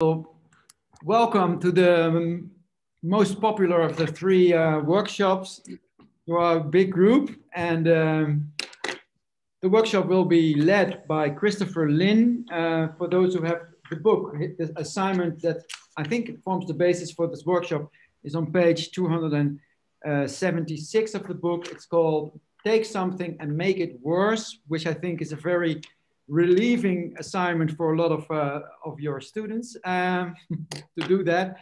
So, welcome to the most popular of the three workshops. You are a big group, and the workshop will be led by Christopher Lynn. For those who have the book, the assignment that I think forms the basis for this workshop is on page 276 of the book. It's called Take Something and Make It Worse, which I think is a very relieving assignment for a lot of your students to do that.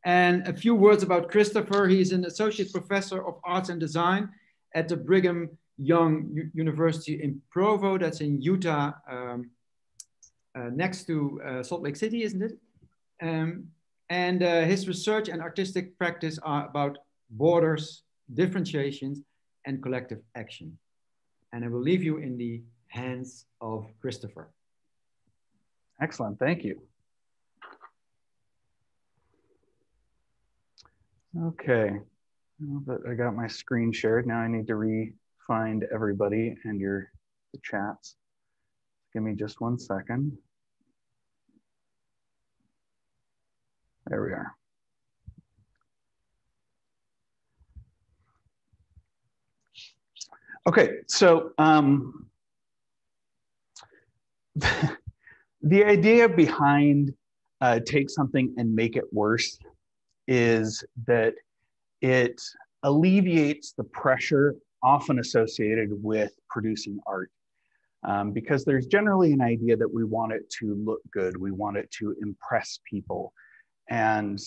And a few words about Christopher. He's an associate professor of arts and design at the Brigham Young University in Provo, that's in Utah, next to Salt Lake City, isn't it? And his research and artistic practice are about borders, differentiations, and collective action. And I will leave you in the hands of Christopher. Excellent, thank you. Okay, well, but I got my screen shared. Now I need to re-find everybody and the chats. Give me just 1 second. There we are. Okay, so the idea behind take something and make it worse is that it alleviates the pressure often associated with producing art. Because there's generally an idea that we want it to look good, we want it to impress people. And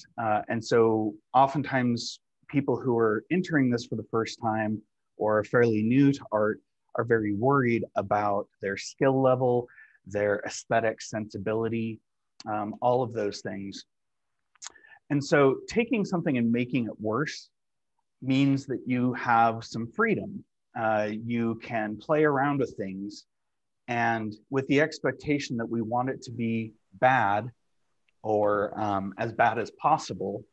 so oftentimes people who are entering this for the first time or are fairly new to art are very worried about their skill level, their aesthetic sensibility, all of those things. And so taking something and making it worse means that you have some freedom. You can play around with things, and with the expectation that we want it to be bad or as bad as possible,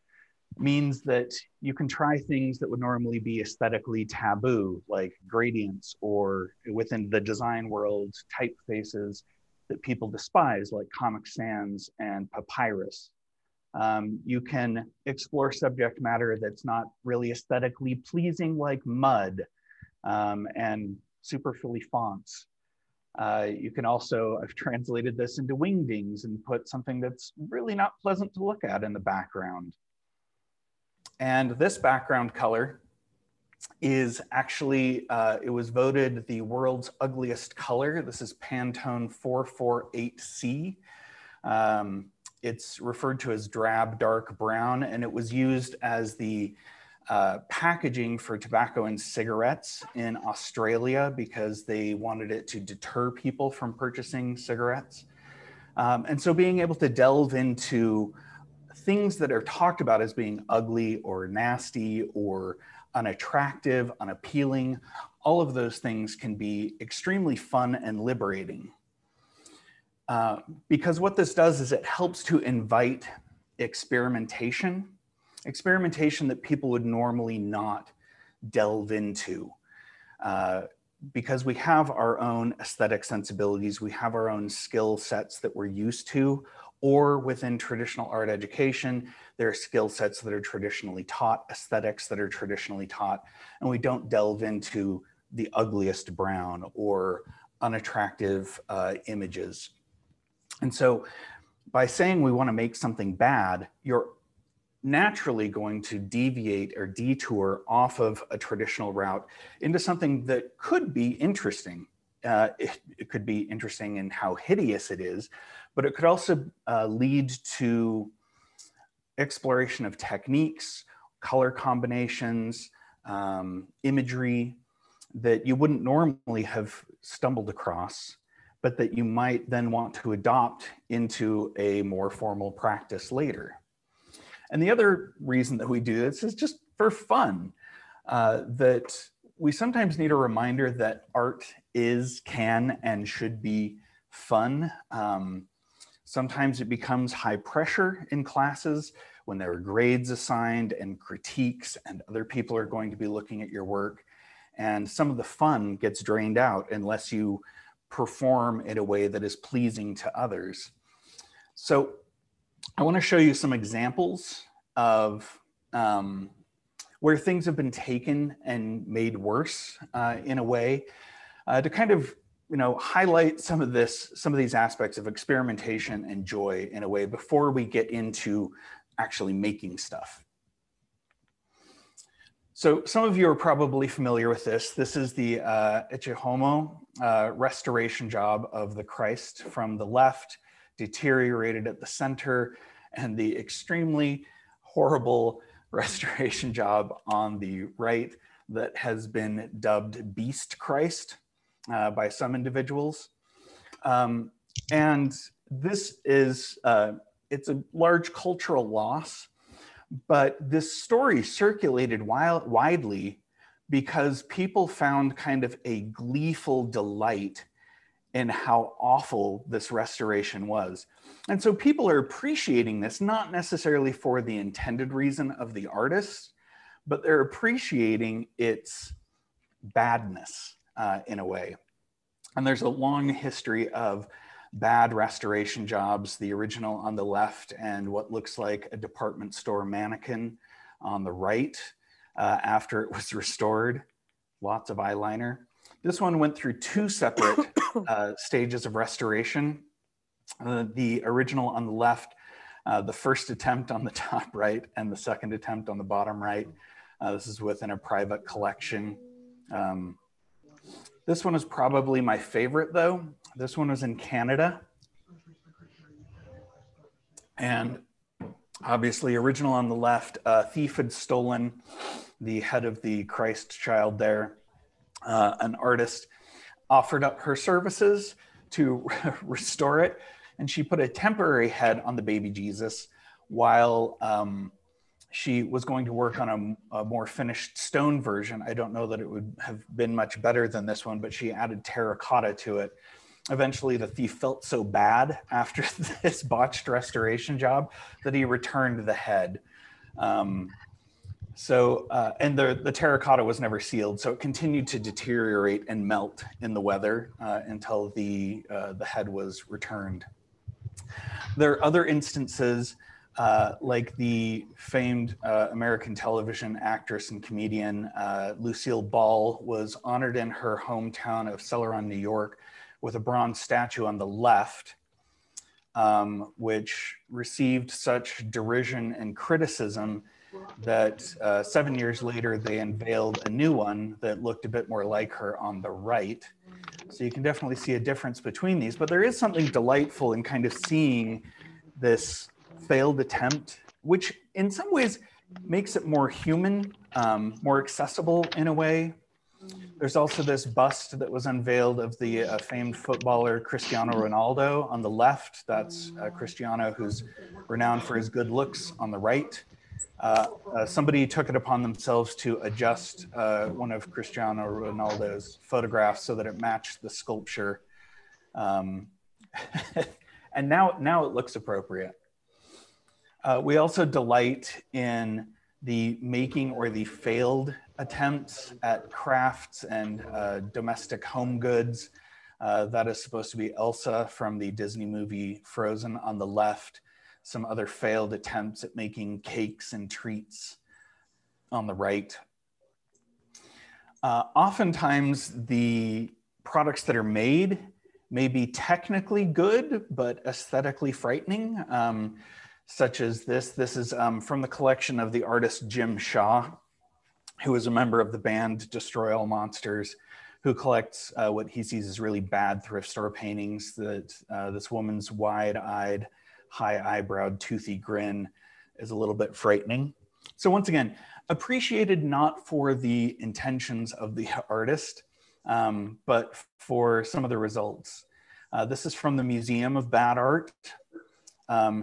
means that you can try things that would normally be aesthetically taboo, like gradients, or within the design world, typefaces that people despise, like Comic Sans and papyrus. You can explore subject matter that's not really aesthetically pleasing, like mud and superfilly fonts. You can also, I've translated this into wingdings and put something that's really not pleasant to look at in the background. And this background color is actually, it was voted the world's ugliest color. This is Pantone 448C. It's referred to as drab dark brown, and it was used as the packaging for tobacco and cigarettes in Australia because they wanted it to deter people from purchasing cigarettes. And so being able to delve into things that are talked about as being ugly or nasty or unattractive, unappealing, all of those things can be extremely fun and liberating. Because what this does is it helps to invite experimentation that people would normally not delve into. Because we have our own aesthetic sensibilities, we have our own skill sets that we're used to, or within traditional art education, there are skill sets that are traditionally taught, aesthetics that are traditionally taught, and we don't delve into the ugliest brown or unattractive images. And so by saying we want to make something bad, you're naturally going to deviate or detour off of a traditional route into something that could be interesting. It could be interesting in how hideous it is, but it could also lead to exploration of techniques, color combinations, imagery that you wouldn't normally have stumbled across, but that you might then want to adopt into a more formal practice later. And the other reason that we do this is just for fun, that we sometimes need a reminder that art is, can, and should be fun. Sometimes it becomes high pressure in classes when there are grades assigned and critiques and other people are going to be looking at your work. And some of the fun gets drained out unless you perform in a way that is pleasing to others. So I want to show you some examples of where things have been taken and made worse in a way to kind of highlight some of these aspects of experimentation and joy in a way before we get into actually making stuff. So some of you are probably familiar with this. This is the Ichihomo restoration job of the Christ from the left, deteriorated at the center, and the extremely horrible restoration job on the right that has been dubbed Beast Christ by some individuals. And this is, it's a large cultural loss, but this story circulated widely because people found kind of a gleeful delight in how awful this restoration was. And so people are appreciating this, not necessarily for the intended reason of the artist, but they're appreciating its badness in a way. And there's a long history of bad restoration jobs, the original on the left and what looks like a department store mannequin on the right after it was restored, lots of eyeliner. This one went through two separate stages of restoration. The original on the left, the first attempt on the top right, and the second attempt on the bottom right. This is within a private collection. This one is probably my favorite though. This one was in Canada. And obviously original on the left, a thief had stolen the head of the Christ child there. An artist offered up her services to restore it, and she put a temporary head on the baby Jesus while she was going to work on a more finished stone version. I don't know that it would have been much better than this one, but she added terracotta to it. Eventually, the thief felt so bad after this botched restoration job that he returned the head. And the terracotta was never sealed, so it continued to deteriorate and melt in the weather until the head was returned. There are other instances, like the famed American television actress and comedian Lucille Ball was honored in her hometown of Celeron, New York, with a bronze statue on the left, which received such derision and criticism that 7 years later, they unveiled a new one that looked a bit more like her on the right. So you can definitely see a difference between these, but there is something delightful in kind of seeing this failed attempt, which in some ways makes it more human, more accessible in a way. There's also this bust that was unveiled of the famed footballer Cristiano Ronaldo on the left. That's Cristiano, who's renowned for his good looks, on the right. Somebody took it upon themselves to adjust one of Cristiano Ronaldo's photographs so that it matched the sculpture. And now it looks appropriate. We also delight in the making or the failed attempts at crafts and domestic home goods. That is supposed to be Elsa from the Disney movie Frozen on the left. Some other failed attempts at making cakes and treats on the right. Oftentimes the products that are made may be technically good, but aesthetically frightening, such as this. This is from the collection of the artist Jim Shaw, who is a member of the band Destroy All Monsters, who collects what he sees as really bad thrift store paintings. That this woman's wide-eyed, high-eyebrowed, toothy grin is a little bit frightening. So once again, appreciated not for the intentions of the artist, but for some of the results. This is from the Museum of Bad Art.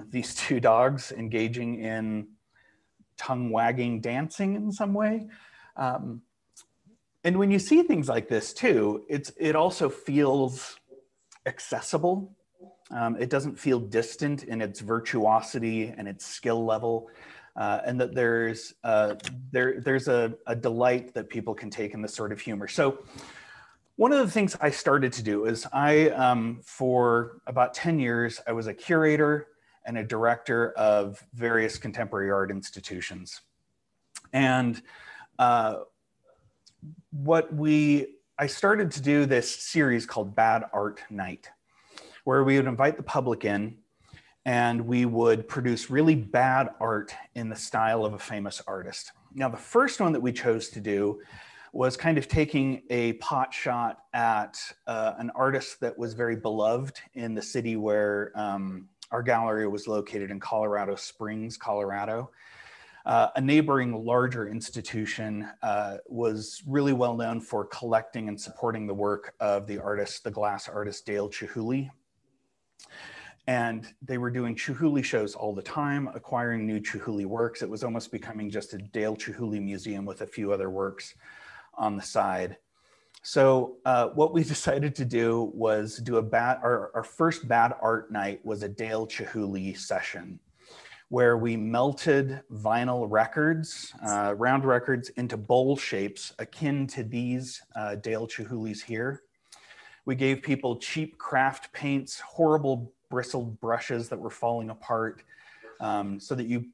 These two dogs engaging in tongue-wagging dancing in some way. And when you see things like this too, it also feels accessible. It doesn't feel distant in its virtuosity and its skill level, and that there's a delight that people can take in this sort of humor. So one of the things I started to do is for about 10 years, I was a curator and a director of various contemporary art institutions. And I started to do this series called Bad Art Night, where we would invite the public in and we would produce really bad art in the style of a famous artist. Now, the first one that we chose to do was kind of taking a pot shot at an artist that was very beloved in the city where our gallery was located, in Colorado Springs, Colorado. A neighboring larger institution was really well known for collecting and supporting the work of the artist, the glass artist Dale Chihuly. And they were doing Chihuly shows all the time, acquiring new Chihuly works. It was almost becoming just a Dale Chihuly museum with a few other works on the side. So what we decided to do was do our first Bad Art Night was a Dale Chihuly session, where we melted vinyl records, round records, into bowl shapes akin to these Dale Chihuly's here. We gave people cheap craft paints, horrible bristled brushes that were falling apart, so that you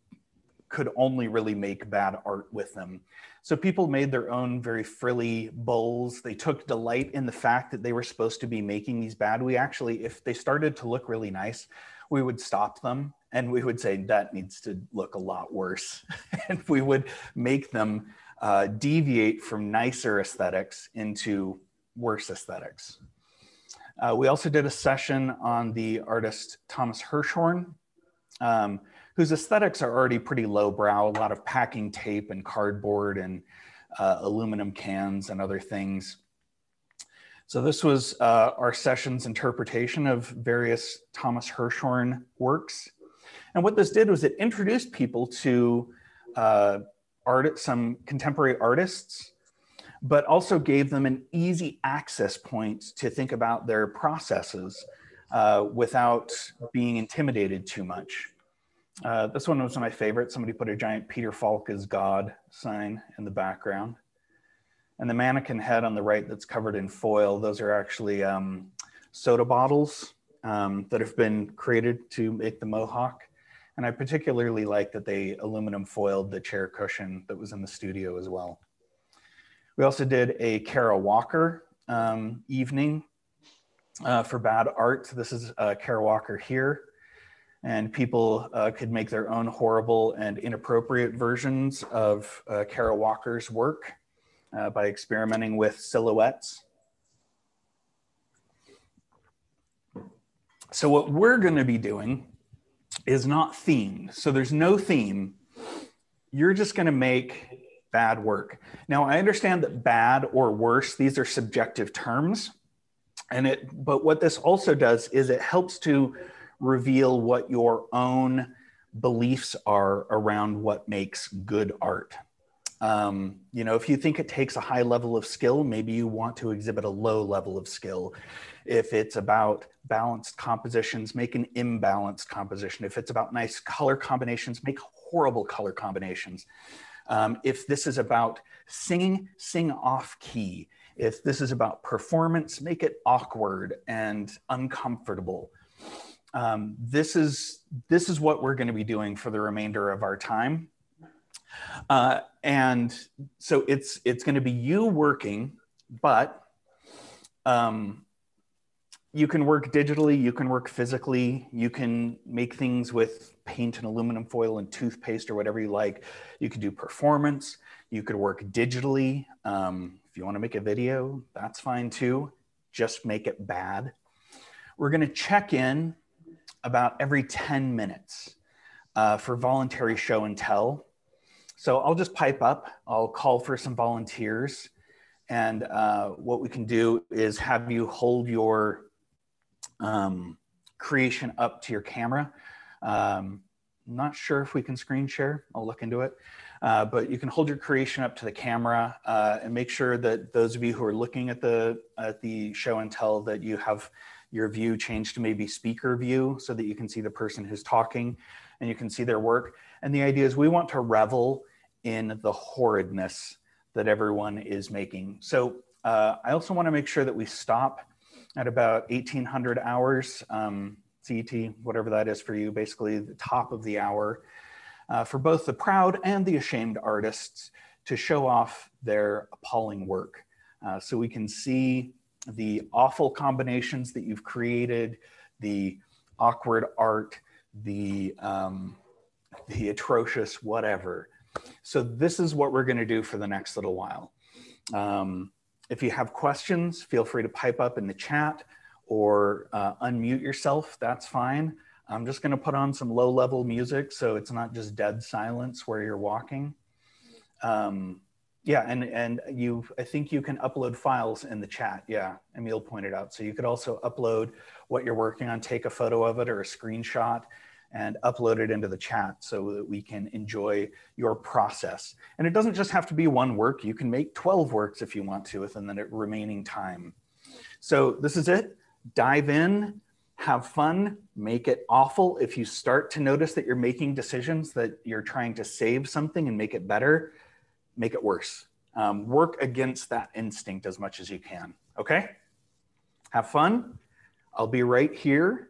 could only really make bad art with them. So people made their own very frilly bowls. They took delight in the fact that they were supposed to be making these bad. We actually, if they started to look really nice, we would stop them and we would say, that needs to look a lot worse. And we would make them deviate from nicer aesthetics into worse aesthetics. We also did a session on the artist Thomas Hirschhorn, whose aesthetics are already pretty lowbrow, a lot of packing tape and cardboard and aluminum cans and other things. So this was our session's interpretation of various Thomas Hirschhorn works. And what this did was it introduced people to some contemporary artists, but also gave them an easy access point to think about their processes without being intimidated too much. This one was my favorite. Somebody put a giant Peter Falk is God sign in the background. And the mannequin head on the right that's covered in foil, those are actually soda bottles that have been created to make the mohawk. And I particularly like that they aluminum foiled the chair cushion that was in the studio as well. We also did a Cara Walker evening for bad art. This is Cara Walker here. And people could make their own horrible and inappropriate versions of Cara Walker's work by experimenting with silhouettes. So what we're going to be doing is not themed. So there's no theme. You're just going to make bad work. Now, I understand that bad or worse, these are subjective terms. But what this also does is it helps to reveal what your own beliefs are around what makes good art. You know, if you think it takes a high level of skill, maybe you want to exhibit a low level of skill. If it's about balanced compositions, make an imbalanced composition. If it's about nice color combinations, make horrible color combinations. If this is about singing, sing off key. If this is about performance, make it awkward and uncomfortable. This is what we're going to be doing for the remainder of our time. And so it's going to be you working, but you can work digitally, you can work physically, you can make things with paint and aluminum foil and toothpaste or whatever you like. You could do performance, you could work digitally. If you want to make a video, that's fine too. Just make it bad. We're going to check in about every 10 minutes for voluntary show and tell. So I'll just pipe up, I'll call for some volunteers, and what we can do is have you hold your creation up to your camera. Not sure if we can screen share, I'll look into it. But you can hold your creation up to the camera and make sure that those of you who are looking at the show and tell that you have your view changed to maybe speaker view so that you can see the person who's talking and you can see their work. And the idea is we want to revel in the horridness that everyone is making. So I also want to make sure that we stop at about 1800 hours. CET, whatever that is for you, basically the top of the hour, for both the proud and the ashamed artists to show off their appalling work. So we can see the awful combinations that you've created, the awkward art, the atrocious whatever. So this is what we're going to do for the next little while. If you have questions, feel free to pipe up in the chat or unmute yourself. That's fine. I'm just going to put on some low-level music so it's not just dead silence where you're walking. Yeah, and I think you can upload files in the chat. Yeah, Emil pointed out. So you could also upload what you're working on, take a photo of it or a screenshot and upload it into the chat so that we can enjoy your process. And it doesn't just have to be one work. You can make 12 works if you want to within the remaining time. So this is it. Dive in, have fun, make it awful. If you start to notice that you're making decisions that you're trying to save something and make it better, make it worse. Work against that instinct as much as you can, okay? Have fun. I'll be right here